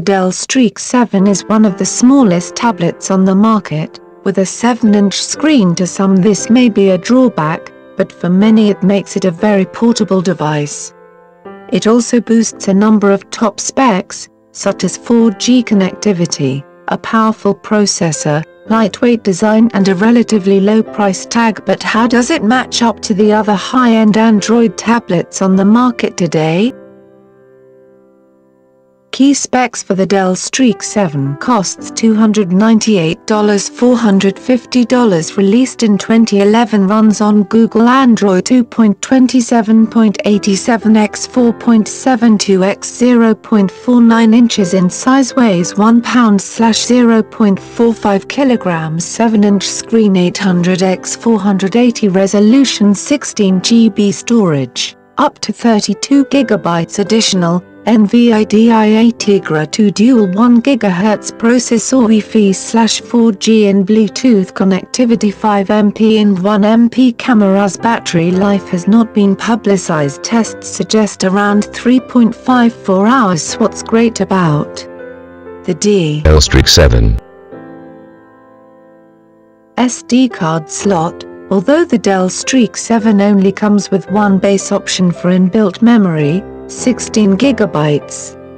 The Dell Streak 7 is one of the smallest tablets on the market. With a 7-inch screen, to some this may be a drawback, but for many it makes it a very portable device. It also boasts a number of top specs, such as 4G connectivity, a powerful processor, lightweight design and a relatively low price tag. But how does it match up to the other high-end Android tablets on the market today? Key specs for the Dell Streak 7: costs $298, $450. Released in 2011, runs on Google Android 2.27.87 x 4.72 x 0.49 inches in size, weighs 1 pound/0.45 kilograms, 7-inch screen, 800 x 480 resolution, 16 GB storage, up to 32 GB additional, NVIDIA Tegra 2 dual 1 GHz processor, Wi-Fi/4G and Bluetooth connectivity, 5MP and 1MP cameras. Battery life has not been publicized. Tests suggest around 3.54 hours. What's great about the Dell Streak 7 SD card slot? Although the Dell Streak 7 only comes with one base option for inbuilt memory, 16 GB,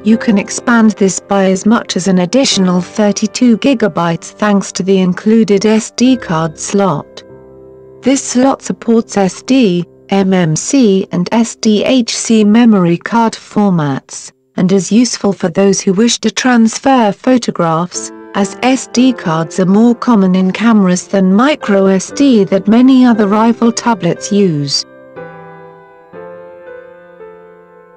you can expand this by as much as an additional 32 GB thanks to the included SD card slot. This slot supports SD, MMC and SDHC memory card formats, and is useful for those who wish to transfer photographs, as SD cards are more common in cameras than microSD that many other rival tablets use.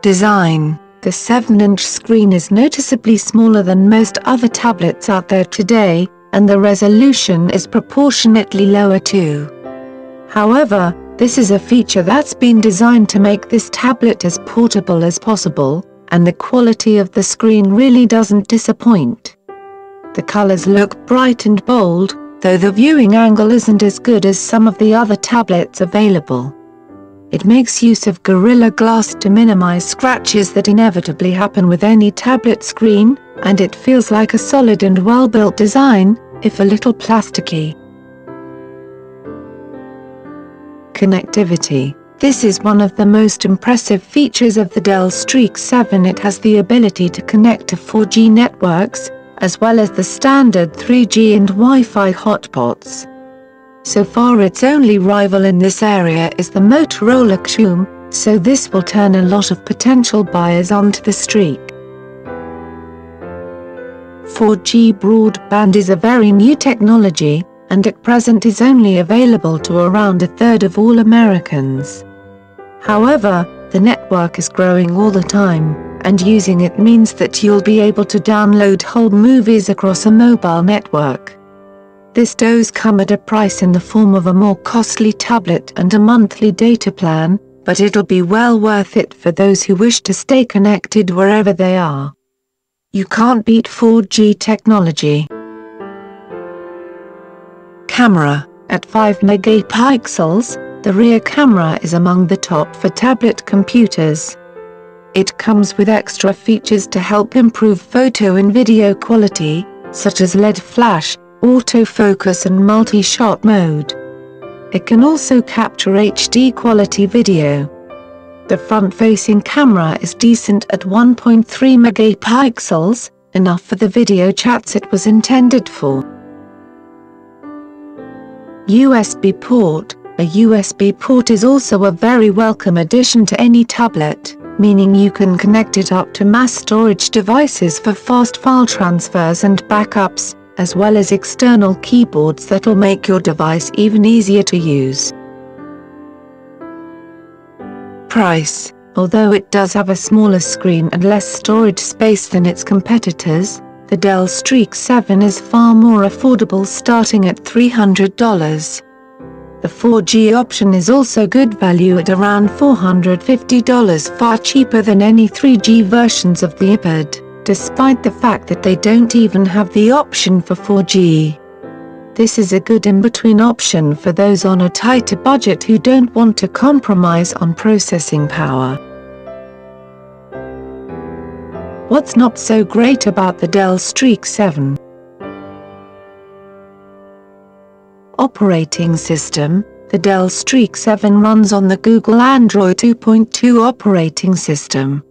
Design: the 7-inch screen is noticeably smaller than most other tablets out there today, and the resolution is proportionately lower too. However, this is a feature that's been designed to make this tablet as portable as possible, and the quality of the screen really doesn't disappoint. The colors look bright and bold, though the viewing angle isn't as good as some of the other tablets available. It makes use of Gorilla Glass to minimize scratches that inevitably happen with any tablet screen, and it feels like a solid and well-built design, if a little plasticky. Connectivity: this is one of the most impressive features of the Dell Streak 7. It has the ability to connect to 4G networks, as well as the standard 3G and Wi-Fi hotspots. So far its only rival in this area is the Motorola Xoom, so this will turn a lot of potential buyers onto the Streak. 4G broadband is a very new technology, and at present is only available to around a third of all Americans. However, the network is growing all the time, and using it means that you'll be able to download whole movies across a mobile network. This does come at a price in the form of a more costly tablet and a monthly data plan, but it'll be well worth it for those who wish to stay connected wherever they are. You can't beat 4G technology. Camera: at 5 megapixels, the rear camera is among the top for tablet computers. It comes with extra features to help improve photo and video quality, such as LED flash, autofocus and multi-shot mode. It can also capture HD quality video. The front-facing camera is decent at 1.3 megapixels, enough for the video chats it was intended for. USB port: a USB port is also a very welcome addition to any tablet, meaning you can connect it up to mass storage devices for fast file transfers and backups, as well as external keyboards that'll make your device even easier to use. Price: although it does have a smaller screen and less storage space than its competitors, the Dell Streak 7 is far more affordable, starting at $300. The 4G option is also good value at around $450, far cheaper than any 3G versions of the iPad, despite the fact that they don't even have the option for 4G. This is a good in-between option for those on a tighter budget who don't want to compromise on processing power. What's not so great about the Dell Streak 7? Operating system. The Dell Streak 7 runs on the Google Android 2.2 operating system.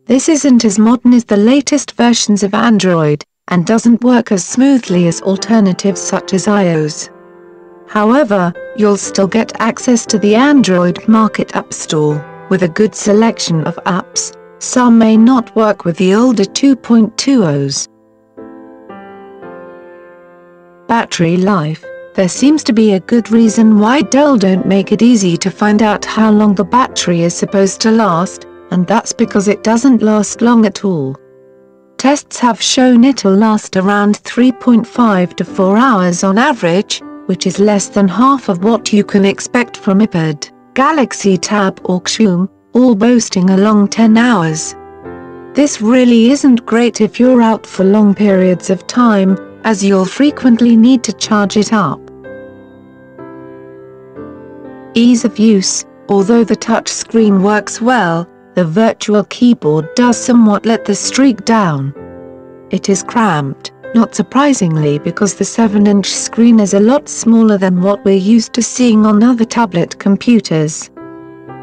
This isn't as modern as the latest versions of Android, and doesn't work as smoothly as alternatives such as iOS. However, you'll still get access to the Android Market App Store, with a good selection of apps. Some may not work with the older 2.20s. Battery life. There seems to be a good reason why Dell don't make it easy to find out how long the battery is supposed to last, and that's because it doesn't last long at all. Tests have shown it'll last around 3.5 to 4 hours on average, which is less than half of what you can expect from iPad, Galaxy Tab or Xoom, all boasting a long 10 hours. This really isn't great if you're out for long periods of time, as you'll frequently need to charge it up. Ease of use. Although the touch screen works well, the virtual keyboard does somewhat let the Streak down. It is cramped, not surprisingly, because the 7-inch screen is a lot smaller than what we're used to seeing on other tablet computers.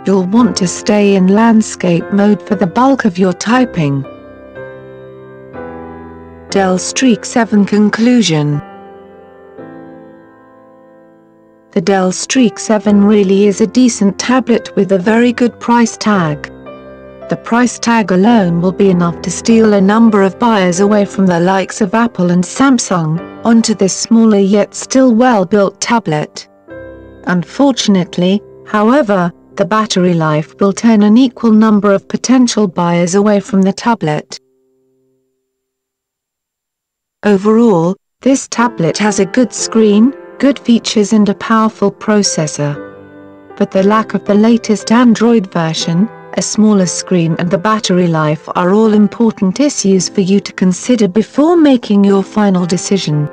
You'll want to stay in landscape mode for the bulk of your typing. Dell Streak 7 conclusion. The Dell Streak 7 really is a decent tablet with a very good price tag. The price tag alone will be enough to steal a number of buyers away from the likes of Apple and Samsung, onto this smaller yet still well-built tablet. Unfortunately, however, the battery life will turn an equal number of potential buyers away from the tablet. Overall, this tablet has a good screen, good features and a powerful processor. But the lack of the latest Android version, a smaller screen and the battery life are all important issues for you to consider before making your final decision.